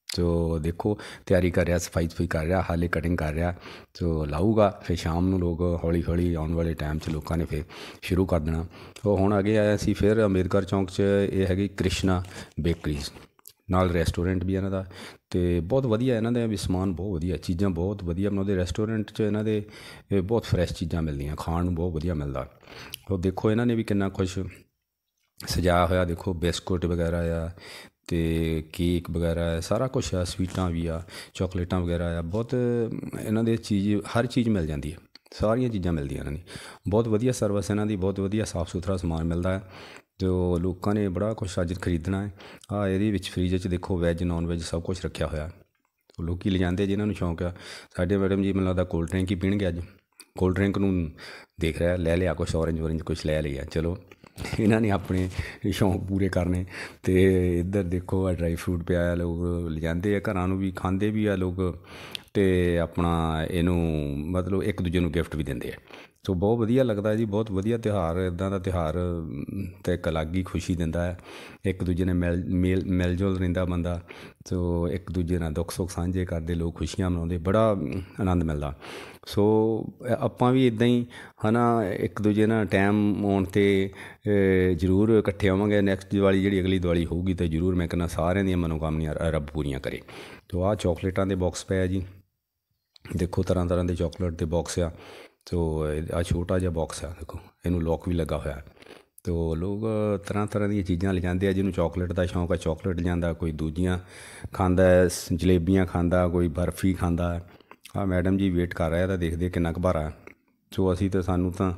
ਸੋ ਦੇਖੋ ਤਿਆਰੀ ਕਰ ਰਿਹਾ, ਸਫਾਈ ਸਫੂਈ ਕਰ ਰਿਹਾ, ਹਾਲੇ ਕਟਿੰਗ ਕਰ ਰਿਹਾ। ਸੋ ਲਾਊਗਾ ਫਿਰ ਸ਼ਾਮ ਨੂੰ ਲੋਕ ਹੌਲੀ ਹੌਲੀ ਆਉਣ ਵਾਲੇ ਟਾਈਮ 'ਚ ਲੋਕਾਂ ਨੇ ਫਿਰ ਸ਼ੁਰੂ ਕਰ ਦੇਣਾ। ਉਹ ਹੁਣ ਅੱਗੇ ਆਇਆ ਸੀ ਫਿਰ ਅੰਬੇਦਕਰ ਚੌਂਕ 'ਚ, ਇਹ ਹੈਗੀ ਕ੍ਰਿਸ਼ਨਾ ਬੇਕਰੀਜ਼, ਨਾਲ ਰੈਸਟੋਰੈਂਟ ਵੀ ਇਹਨਾਂ ਦਾ। ਅਤੇ ਬਹੁਤ ਵਧੀਆ ਇਹਨਾਂ ਦਾ ਵੀ ਸਮਾਨ, ਬਹੁਤ ਵਧੀਆ ਚੀਜ਼ਾਂ, ਬਹੁਤ ਵਧੀਆ ਬਣਾਉਂਦੇ। ਰੈਸਟੋਰੈਂਟ 'ਚ ਇਹਨਾਂ ਦੇ ਬਹੁਤ ਫਰੈਸ਼ ਚੀਜ਼ਾਂ ਮਿਲਦੀਆਂ, ਖਾਣ ਨੂੰ ਬਹੁਤ ਵਧੀਆ ਮਿਲਦਾ। ਉਹ ਦੇਖੋ ਇਹਨਾਂ ਨੇ ਵੀ ਕਿੰਨਾ ਕੁਛ ਸਜਾਇਆ ਹੋਇਆ, ਦੇਖੋ ਬਿਸਕੁਟ ਵਗੈਰਾ ਆ ਅਤੇ ਕੇਕ ਵਗੈਰਾ ਆ, ਸਾਰਾ ਕੁਛ ਆ, ਸਵੀਟਾਂ ਵੀ ਆ, ਚੋਕਲੇਟਾਂ ਵਗੈਰਾ ਆ। ਬਹੁਤ ਇਹਨਾਂ ਦੇ ਚੀਜ਼, ਹਰ ਚੀਜ਼ ਮਿਲ ਜਾਂਦੀ ਹੈ, ਸਾਰੀਆਂ ਚੀਜ਼ਾਂ ਮਿਲਦੀਆਂ ਇਹਨਾਂ ਦੀ। ਬਹੁਤ ਵਧੀਆ ਸਰਵਿਸ ਇਹਨਾਂ ਦੀ, ਬਹੁਤ ਵਧੀਆ ਸਾਫ਼ ਸੁਥਰਾ ਸਮਾਨ ਮਿਲਦਾ ਹੈ। ਅਤੇ ਲੋਕਾਂ ਨੇ ਬੜਾ ਕੁਛ ਅੱਜ ਖਰੀਦਣਾ ਹੈ। ਆਹ ਇਹਦੇ ਵਿੱਚ ਫਰੀਜ਼ 'ਚ ਦੇਖੋ ਵੈੱਜ ਨੋਨ ਵੈੱਜ ਸਭ ਕੁਛ ਰੱਖਿਆ ਹੋਇਆ। ਲੋਕ ਲਿਜਾਂਦੇ ਜਿਹਨਾਂ ਨੂੰ ਸ਼ੌਂਕ ਆ। ਸਾਡੇ ਮੈਡਮ ਜੀ ਮੈਨੂੰ ਲੱਗਦਾ ਕੋਲਡ ਡਰਿੰਕ ਹੀ ਪੀਣਗੇ ਅੱਜ। ਕੋਲਡ ਡਰਿੰਕ ਨੂੰ ਦੇਖ ਰਿਹਾ, ਲੈ ਲਿਆ ਕੁਛ ਔਰੰਜ ਕੁਛ ਲੈ ਲਿਆ। ਚਲੋ ਇਹਨਾਂ ਨੇ ਆਪਣੇ ਸ਼ੌਂਕ ਪੂਰੇ ਕਰਨੇ। ਅਤੇ ਇੱਧਰ ਦੇਖੋ ਆ ਡਰਾਈ ਫਰੂਟ ਪਿਆ ਆ, ਲੋਕ ਲਿਜਾਂਦੇ ਆ ਘਰਾਂ ਨੂੰ ਵੀ, ਖਾਂਦੇ ਵੀ ਆ ਲੋਕ, ਅਤੇ ਆਪਣਾ ਇਹਨੂੰ ਮਤਲਬ ਇੱਕ ਦੂਜੇ ਨੂੰ ਗਿਫਟ ਵੀ ਦਿੰਦੇ ਆ। ਸੋ ਬਹੁਤ ਵਧੀਆ ਲੱਗਦਾ ਜੀ, ਬਹੁਤ ਵਧੀਆ ਤਿਉਹਾਰ। ਇੱਦਾਂ ਦਾ ਤਿਉਹਾਰ ਤਾਂ ਇੱਕ ਅਲੱਗ ਹੀ ਖੁਸ਼ੀ ਦਿੰਦਾ ਹੈ। ਇੱਕ ਦੂਜੇ ਨੇ ਮਿਲ ਜੁਲ ਰਹਿੰਦਾ ਬੰਦਾ। ਸੋ ਇੱਕ ਦੂਜੇ ਨਾਲ ਦੁੱਖ ਸੁੱਖ ਸਾਂਝੇ ਕਰਦੇ, ਲੋਕ ਖੁਸ਼ੀਆਂ ਮਨਾਉਂਦੇ, ਬੜਾ ਆਨੰਦ ਮਿਲਦਾ। ਸੋ ਆਪਾਂ ਵੀ ਇੱਦਾਂ ਹੀ ਹੈ ਨਾ, ਇੱਕ ਦੂਜੇ ਨਾਲ ਟਾਈਮ ਆਉਣ 'ਤੇ ਜ਼ਰੂਰ ਇਕੱਠੇ ਹੋਵਾਂਗੇ। ਨੈਕਸਟ ਦੀਵਾਲੀ ਜਿਹੜੀ ਅਗਲੀ ਦੀਵਾਲੀ ਹੋਊਗੀ ਤਾਂ ਜ਼ਰੂਰ ਮੈਂ ਕਹਿੰਦਾ ਸਾਰਿਆਂ ਦੀਆਂ ਮਨੋਕਾਮਨੀਆਂ ਰੱਬ ਪੂਰੀਆਂ ਕਰੇ। ਸੋ ਆਹ ਚੋਕਲੇਟਾਂ ਦੇ ਬਾਕਸ ਪਏ ਆ ਜੀ, ਦੇਖੋ ਤਰ੍ਹਾਂ ਤਰ੍ਹਾਂ ਦੇ ਚੋਕਲੇਟ ਦੇ ਬਾਕਸ ਆ। ਸੋ ਆਹ ਛੋਟਾ ਜਿਹਾ ਬਾਕਸ ਆ, ਦੇਖੋ ਇਹਨੂੰ ਲੋਕ ਵੀ ਲੱਗਾ ਹੋਇਆ। ਤੋ ਲੋਕ ਤਰ੍ਹਾਂ ਤਰ੍ਹਾਂ ਦੀਆਂ ਚੀਜ਼ਾਂ ਲਿਜਾਂਦੇ ਆ। ਜਿਹਨੂੰ ਚੋਕਲੇਟ ਦਾ ਸ਼ੌਂਕ ਆ ਚੋਕਲੇਟ ਲਿਜਾਂਦਾ, ਕੋਈ ਦੂਜੀਆਂ ਖਾਂਦਾ, ਜਲੇਬੀਆਂ ਖਾਂਦਾ, ਕੋਈ ਬਰਫੀ ਖਾਂਦਾ। ਆਹ ਮੈਡਮ ਜੀ ਵੇਟ ਕਰ ਰਿਹਾ ਤਾਂ ਦੇਖਦੇ ਕਿੰਨਾ ਕੁ ਭਾਰਾ। ਸੋ ਅਸੀਂ ਤਾਂ, ਸਾਨੂੰ ਤਾਂ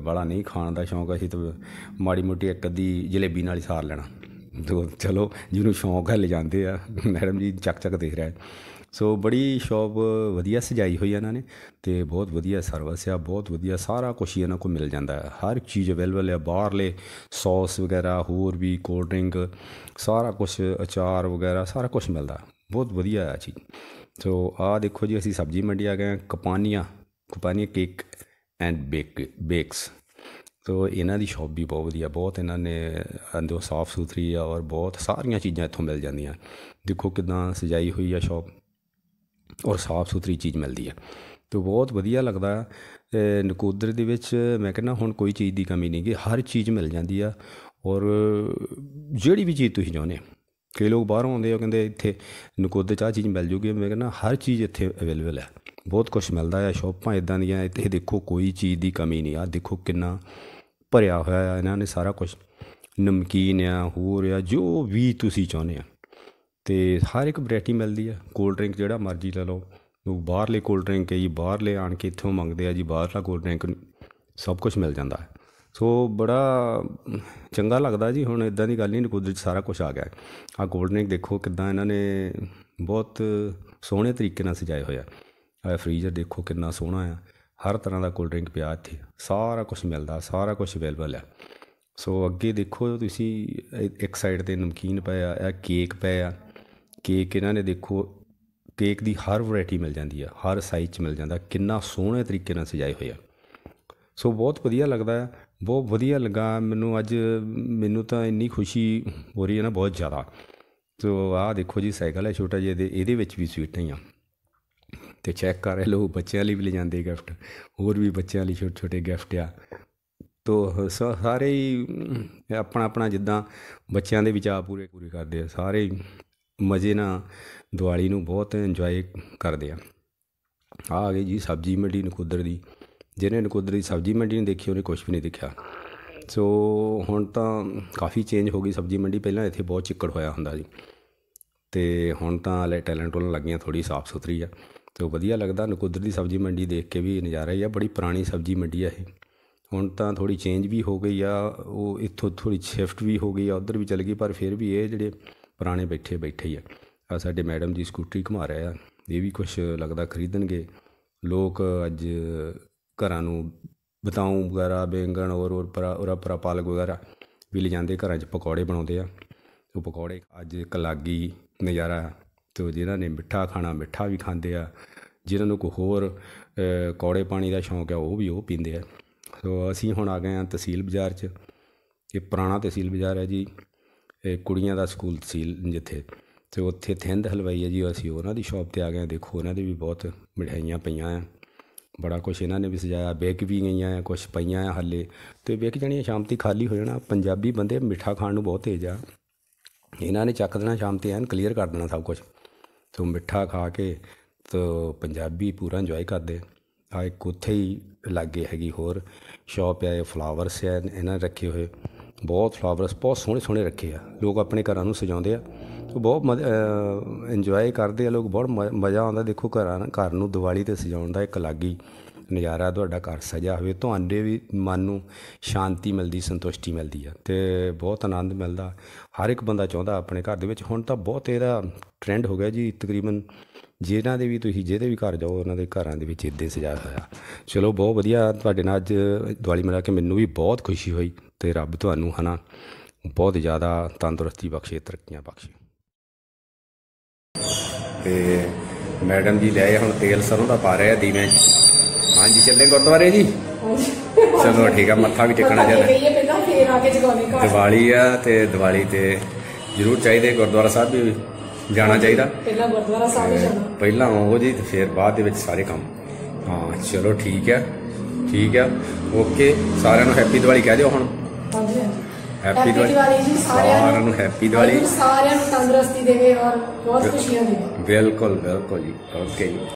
ਬੜਾ ਨਹੀਂ ਖਾਣ ਦਾ ਸ਼ੌਂਕ, ਅਸੀਂ ਤਾਂ ਮਾੜੀ ਮੋਟੀ ਇੱਕ ਅੱਧੀ ਜਲੇਬੀ ਨਾਲ ਹੀ ਸਾਰ ਲੈਣਾ। ਤੋ ਚਲੋ ਜਿਹਨੂੰ ਸ਼ੌਂਕ ਹੈ ਲਿਜਾਂਦੇ ਆ। ਮੈਡਮ ਜੀ ਚੱਕ ਦੇਖ ਰਿਹਾ। ਸੋ ਬੜੀ ਸ਼ੋਪ ਵਧੀਆ ਸਜਾਈ ਹੋਈ ਆ ਇਹਨਾਂ ਨੇ, ਅਤੇ ਬਹੁਤ ਵਧੀਆ ਸਰਵਿਸ ਆ, ਬਹੁਤ ਵਧੀਆ ਸਾਰਾ ਕੁਛ ਹੀ ਇਹਨਾਂ ਕੋਲ ਮਿਲ ਜਾਂਦਾ ਹੈ। ਹਰ ਚੀਜ਼ ਅਵੇਲੇਬਲ ਆ, ਬਾਹਰਲੇ ਸੌਸ ਵਗੈਰਾ, ਹੋਰ ਵੀ ਕੋਲਡ ਡਰਿੰਕ, ਸਾਰਾ ਕੁਛ, ਅਚਾਰ ਵਗੈਰਾ ਸਾਰਾ ਕੁਛ ਮਿਲਦਾ, ਬਹੁਤ ਵਧੀਆ ਆ ਚੀਜ਼। ਸੋ ਆਹ ਦੇਖੋ ਜੀ, ਅਸੀਂ ਸਬਜ਼ੀ ਮੰਡੀ ਆ ਗਏ। ਕਪਾਨੀਆ ਕੇਕ ਐਂਡ ਬੇਕਸ। ਸੋ ਇਹਨਾਂ ਦੀ ਸ਼ੋਪ ਵੀ ਬਹੁਤ ਵਧੀਆ, ਬਹੁਤ ਇਹਨਾਂ ਨੇ ਅੰਦਰੋਂ ਸਾਫ਼ ਸੁਥਰੀ ਆ, ਔਰ ਬਹੁਤ ਸਾਰੀਆਂ ਚੀਜ਼ਾਂ ਇੱਥੋਂ ਮਿਲ ਜਾਂਦੀਆਂ। ਦੇਖੋ ਕਿੱਦਾਂ ਸਜਾਈ ਹੋਈ ਆ ਸ਼ੋਪ, ਔਰ ਸਾਫ਼ ਸੁਥਰੀ ਚੀਜ਼ ਮਿਲਦੀ ਆ, ਅਤੇ ਬਹੁਤ ਵਧੀਆ ਲੱਗਦਾ। ਨਕੋਦਰ ਦੇ ਵਿੱਚ ਮੈਂ ਕਹਿੰਦਾ ਹੁਣ ਕੋਈ ਚੀਜ਼ ਦੀ ਕਮੀ ਨਹੀਂ ਗੀ, ਹਰ ਚੀਜ਼ ਮਿਲ ਜਾਂਦੀ ਆ। ਔਰ ਜਿਹੜੀ ਵੀ ਚੀਜ਼ ਤੁਸੀਂ ਚਾਹੁੰਦੇ, ਕਈ ਲੋਕ ਬਾਹਰੋਂ ਆਉਂਦੇ ਆ, ਕਹਿੰਦੇ ਇੱਥੇ ਨਕੋਦਰ 'ਚ ਆਹ ਚੀਜ਼ ਮਿਲ ਜੂਗੀ। ਮੈਂ ਕਹਿੰਦਾ ਹਰ ਚੀਜ਼ ਇੱਥੇ ਅਵੇਲੇਬਲ ਹੈ, ਬਹੁਤ ਕੁਛ ਮਿਲਦਾ ਆ। ਸ਼ੋਪਾਂ ਇੱਦਾਂ ਦੀਆਂ ਇੱਥੇ ਦੇਖੋ, ਕੋਈ ਚੀਜ਼ ਦੀ ਕਮੀ ਨਹੀਂ ਆ। ਦੇਖੋ ਕਿੰਨਾ ਭਰਿਆ ਹੋਇਆ ਆ ਇਹਨਾਂ ਨੇ ਸਾਰਾ ਕੁਛ, ਨਮਕੀਨ ਆ, ਹੋਰ ਆ, ਜੋ ਵੀ ਤੁਸੀਂ ਚਾਹੁੰਦੇ ਆ, ਅਤੇ ਹਰ ਇੱਕ ਵਰਾਇਟੀ ਮਿਲਦੀ ਆ। ਕੋਲਡ ਡਰਿੰਕ ਜਿਹੜਾ ਮਰਜ਼ੀ ਲੈ ਲਓ। ਲੋਕ ਬਾਹਰਲੇ ਕੋਲਡ ਡਰਿੰਕ ਹੈ ਜੀ, ਬਾਹਰਲੇ ਆਣ ਕੇ ਇੱਥੋਂ ਮੰਗਦੇ ਆ ਜੀ, ਬਾਹਰਲਾ ਕੋਲਡ ਡਰਿੰਕ ਸਭ ਕੁਛ ਮਿਲ ਜਾਂਦਾ। ਸੋ ਬੜਾ ਚੰਗਾ ਲੱਗਦਾ ਜੀ। ਹੁਣ ਇੱਦਾਂ ਦੀ ਗੱਲ ਨਹੀਂ, ਨਕੋਦਰ 'ਚ ਸਾਰਾ ਕੁਛ ਆ ਗਿਆ। ਆਹ ਕੋਲਡ ਡਰਿੰਕ ਦੇਖੋ ਕਿੱਦਾਂ ਇਹਨਾਂ ਨੇ ਬਹੁਤ ਸੋਹਣੇ ਤਰੀਕੇ ਨਾਲ ਸਜਾਏ ਹੋਇਆ। ਆਹ ਫਰੀਜ਼ਰ ਦੇਖੋ ਕਿੰਨਾ ਸੋਹਣਾ ਆ, ਹਰ ਤਰ੍ਹਾਂ ਦਾ ਕੋਲਡ ਡਰਿੰਕ ਪਿਆ ਇੱਥੇ, ਸਾਰਾ ਕੁਛ ਮਿਲਦਾ, ਸਾਰਾ ਕੁਛ ਅਵੇਲੇਬਲ ਆ। ਸੋ ਅੱਗੇ ਦੇਖੋ ਤੁਸੀਂ, ਇੱਕ ਸਾਈਡ 'ਤੇ ਨਮਕੀਨ ਪਏ ਆ, ਇਹ ਕੇਕ ਪਏ ਆ। ਕੇਕ ਇਹਨਾਂ ਨੇ ਦੇਖੋ, ਕੇਕ ਦੀ ਹਰ ਵਰਾਇਟੀ ਮਿਲ ਜਾਂਦੀ ਆ, ਹਰ ਸਾਈਜ਼ 'ਚ ਮਿਲ ਜਾਂਦਾ, ਕਿੰਨਾ ਸੋਹਣੇ ਤਰੀਕੇ ਨਾਲ ਸਜਾਏ ਹੋਏ ਆ। ਸੋ ਬਹੁਤ ਵਧੀਆ ਲੱਗਦਾ ਆ, ਬਹੁਤ ਵਧੀਆ ਲੱਗਾ ਮੈਨੂੰ ਅੱਜ। ਮੈਨੂੰ ਤਾਂ ਇੰਨੀ ਖੁਸ਼ੀ ਹੋ ਰਹੀ ਹੈ ਨਾ, ਬਹੁਤ ਜ਼ਿਆਦਾ। ਸੋ ਆਹ ਦੇਖੋ ਜੀ ਸਾਈਕਲ ਹੈ ਛੋਟਾ ਜਿਹਾ, ਇਹਦੇ ਵਿੱਚ ਵੀ ਸਵੀਟਾਂ ਹੀ ਆ, ਅਤੇ ਚੈੱਕ ਕਰ ਰਹੇ ਲੋਕ ਬੱਚਿਆਂ ਲਈ ਵੀ ਲਿਜਾਂਦੇ ਗਿਫਟ, ਹੋਰ ਵੀ ਬੱਚਿਆਂ ਲਈ ਛੋਟੇ ਛੋਟੇ ਗਿਫਟ ਆ। ਤੋ ਸਾਰੇ ਹੀ ਆਪਣਾ ਆਪਣਾ ਜਿੱਦਾਂ ਬੱਚਿਆਂ ਦੇ ਵੀ ਚਾਅ ਪੂਰੇ ਕਰਦੇ ਆ, ਸਾਰੇ ਹੀ ਮਜ਼ੇ ਨਾਲ ਦੀਵਾਲੀ ਨੂੰ ਬਹੁਤ ਇੰਜੋਏ ਕਰਦੇ ਆ। ਆ ਗਈ ਜੀ ਸਬਜ਼ੀ ਮੰਡੀ ਨਕੋਦਰ ਦੀ। ਜਿਹਨੇ ਨਕੋਦਰ ਦੀ ਸਬਜ਼ੀ ਮੰਡੀ ਨਹੀਂ ਦੇਖੀ ਉਹਨੇ ਕੁਛ ਵੀ ਨਹੀਂ ਦੇਖਿਆ। ਸੋ ਹੁਣ ਤਾਂ ਕਾਫੀ ਚੇਂਜ ਹੋ ਗਈ ਸਬਜ਼ੀ ਮੰਡੀ। ਪਹਿਲਾਂ ਇੱਥੇ ਬਹੁਤ ਚਿੱਕੜ ਹੋਇਆ ਹੁੰਦਾ ਜੀ, ਅਤੇ ਹੁਣ ਤਾਂ ਟੈਲੈਂਟ ਟੂਲਨ ਲੱਗੀਆਂ, ਥੋੜ੍ਹੀ ਸਾਫ਼ ਸੁਥਰੀ ਆ ਅਤੇ ਵਧੀਆ ਲੱਗਦਾ। ਨਕੋਦਰ ਦੀ ਸਬਜ਼ੀ ਮੰਡੀ ਦੇਖ ਕੇ ਵੀ ਨਜ਼ਾਰਾ ਹੀ ਆ। ਬੜੀ ਪੁਰਾਣੀ ਸਬਜ਼ੀ ਮੰਡੀ ਆ ਇਹ। ਹੁਣ ਤਾਂ ਥੋੜ੍ਹੀ ਚੇਂਜ ਵੀ ਹੋ ਗਈ ਆ, ਉਹ ਇੱਥੋਂ ਥੋੜ੍ਹੀ ਸ਼ਿਫਟ ਵੀ ਹੋ ਗਈ ਆ, ਉੱਧਰ ਵੀ ਚਲ ਗਈ, ਪਰ ਫਿਰ ਵੀ ਇਹ ਜਿਹੜੇ ਪੁਰਾਣੇ ਬੈਠੇ ਹੀ ਆ। ਸਾਡੇ ਮੈਡਮ ਜੀ ਸਕੂਟਰੀ ਘੁਮਾ ਰਹੇ ਆ, ਇਹ ਵੀ ਕੁਛ ਲੱਗਦਾ ਖਰੀਦਣਗੇ। ਲੋਕ ਅੱਜ ਘਰਾਂ ਨੂੰ ਬਤਾਊਂ ਵਗੈਰਾ, ਬੈਂਗਣ ਉਰਾ ਪਾਲਕ ਵਗੈਰਾ ਵੀ ਲਿਜਾਂਦੇ, ਘਰਾਂ 'ਚ ਪਕੌੜੇ ਬਣਾਉਂਦੇ ਆ। ਉਹ ਪਕੌੜੇ ਅੱਜ ਇੱਕ ਅਲੱਗ ਹੀ ਨਜ਼ਾਰਾ। ਅਤੇ ਜਿਹਨਾਂ ਨੇ ਮਿੱਠਾ ਖਾਣਾ ਮਿੱਠਾ ਵੀ ਖਾਂਦੇ ਆ, ਜਿਹਨਾਂ ਨੂੰ ਕੋਈ ਹੋਰ ਕੌੜੇ ਪਾਣੀ ਦਾ ਸ਼ੌਂਕ ਆ ਉਹ ਪੀਂਦੇ ਆ। ਸੋ ਅਸੀਂ ਹੁਣ ਆ ਗਏ ਹਾਂ ਤਹਿਸੀਲ ਬਾਜ਼ਾਰ 'ਚ। ਇਹ ਪੁਰਾਣਾ ਤਹਿਸੀਲ ਬਾਜ਼ਾਰ ਹੈ ਜੀ, ਇਹ ਕੁੜੀਆਂ ਦਾ ਸਕੂਲ ਤਹਿਸੀਲ ਜਿੱਥੇ, ਅਤੇ ਉੱਥੇ ਥਿੰਦ ਹਲਵਾਈ ਹੈ ਜੀ। ਅਸੀਂ ਉਹਨਾਂ ਦੀ ਸ਼ੌਪ 'ਤੇ ਆ ਗਏ ਹਾਂ। ਦੇਖੋ ਉਹਨਾਂ ਦੀ ਵੀ ਬਹੁਤ ਮਿਠਾਈਆਂ ਪਈਆਂ ਆ, ਬੜਾ ਕੁਛ ਇਹਨਾਂ ਨੇ ਵੀ ਸਜਾਇਆ। ਵਿਕ ਵੀ ਗਈਆਂ ਆ, ਕੁਛ ਪਈਆਂ ਆ ਹਾਲੇ, ਅਤੇ ਵਿਕ ਜਾਣੀਆਂ ਸ਼ਾਮ ਤੱਕ, ਖਾਲੀ ਹੋ ਜਾਣਾ। ਪੰਜਾਬੀ ਬੰਦੇ ਮਿੱਠਾ ਖਾਣ ਨੂੰ ਬਹੁਤ ਤੇਜ਼ ਆ। ਇਹਨਾਂ ਨੇ ਚੱਕ ਦੇਣਾ ਸ਼ਾਮ 'ਤੇ, ਐਨ ਕਲੀਅਰ ਕਰ ਦੇਣਾ ਸਭ ਕੁਛ। ਸੋ ਮਿੱਠਾ ਖਾ ਕੇ ਤਾਂ ਪੰਜਾਬੀ ਪੂਰਾ ਇੰਜੋਏ ਕਰਦੇ ਆ। ਇੱਕ ਉੱਥੇ ਹੀ ਲਾਗੇ ਹੈਗੀ ਹੋਰ ਸ਼ੌਪ ਆ, ਇਹ ਫਲਾਵਰਸ ਆ ਇਹਨਾਂ ਨੇ ਰੱਖੇ ਹੋਏ। ਬਹੁਤ ਫਲਾਵਰਸ ਬਹੁਤ ਸੋਹਣੇ ਸੋਹਣੇ ਰੱਖੇ ਆ। ਲੋਕ ਆਪਣੇ ਘਰਾਂ ਨੂੰ ਸਜਾਉਂਦੇ ਆ, ਬਹੁਤ ਇੰਜੋਏ ਕਰਦੇ ਆ ਲੋਕ, ਬਹੁਤ ਮਜ਼ਾ ਆਉਂਦਾ। ਦੇਖੋ ਘਰ ਨੂੰ ਦੀਵਾਲੀ 'ਤੇ ਸਜਾਉਣ ਦਾ ਇੱਕ ਅਲੱਗ ਹੀ ਨਜ਼ਾਰਾ। ਤੁਹਾਡਾ ਘਰ ਸਜਿਆ ਹੋਵੇ, ਤੁਹਾਡੇ ਵੀ ਮਨ ਨੂੰ ਸ਼ਾਂਤੀ ਮਿਲਦੀ, ਸੰਤੁਸ਼ਟੀ ਮਿਲਦੀ ਆ, ਅਤੇ ਬਹੁਤ ਆਨੰਦ ਮਿਲਦਾ। ਹਰ ਇੱਕ ਬੰਦਾ ਚਾਹੁੰਦਾ ਆਪਣੇ ਘਰ ਦੇ ਵਿੱਚ। ਹੁਣ ਤਾਂ ਬਹੁਤ ਇਹਦਾ ਟਰੈਂਡ ਹੋ ਗਿਆ ਜੀ, ਤਕਰੀਬਨ ਜਿਹਦੇ ਵੀ ਘਰ ਜਾਓ ਉਹਨਾਂ ਦੇ ਘਰਾਂ ਦੇ ਵਿੱਚ ਇੱਦਾਂ ਸਜਾਇਆ ਹੋਇਆ। ਚਲੋ ਬਹੁਤ ਵਧੀਆ, ਤੁਹਾਡੇ ਨਾਲ ਅੱਜ ਦੀਵਾਲੀ ਮਨਾ ਕੇ ਮੈਨੂੰ ਵੀ ਬਹੁਤ ਖੁਸ਼ੀ ਹੋਈ, ਅਤੇ ਰੱਬ ਤੁਹਾਨੂੰ ਹੈ ਨਾ ਬਹੁਤ ਜ਼ਿਆਦਾ ਤੰਦਰੁਸਤੀ ਬਖਸ਼ੇ, ਤਰੱਕੀਆਂ ਬਖਸ਼ੇ। ਅਤੇ ਮੈਡਮ ਜੀ ਲੈ ਹੁਣ ਤੇਲ ਸਰੋਂ ਦਾ ਪਾ ਰਹੇ ਆ ਦੀਵਿਆਂ 'ਚ। ਹਾਂਜੀ ਚੱਲੇ ਗੁਰਦੁਆਰੇ ਜੀ। ਚਲੋ ਠੀਕ ਆ, ਮੱਥਾ ਵੀ ਟੇਕਣਾ ਚਾਹੀਦਾ। ਦੀਵਾਲੀ ਆ, ਅਤੇ ਦੀਵਾਲੀ 'ਤੇ ਜ਼ਰੂਰ ਚਾਹੀਦੇ ਗੁਰਦੁਆਰਾ ਸਾਹਿਬ ਵੀ ਜਾਣਾ ਚਾਹੀਦਾ। ਪਹਿਲਾਂ ਆਓ ਜੀ, ਅਤੇ ਫਿਰ ਬਾਅਦ ਦੇ ਵਿੱਚ ਸਾਰੇ ਕੰਮ। ਹਾਂ ਚਲੋ ਠੀਕ ਆ ਓਕੇ। ਸਾਰਿਆਂ ਨੂੰ ਹੈਪੀ ਦੀਵਾਲੀ ਕਹਿ ਦਿਓ ਹੁਣ। ਹੈਪੀ ਦੀਵਾਲੀ ਜੀ ਸਾਰਿਆਂ ਨੂੰ। ਹੈਪੀ ਦੀਵਾਲੀ, ਸਾਰਿਆਂ ਨੂੰ ਤੰਦਰੁਸਤੀ ਦੇਵੇ ਔਰ ਬਹੁਤ ਖੁਸ਼ੀਆਂ ਦੇਵੇ। ਬਿਲਕੁਲ ਜੀ, ਓਕੇ ਜੀ।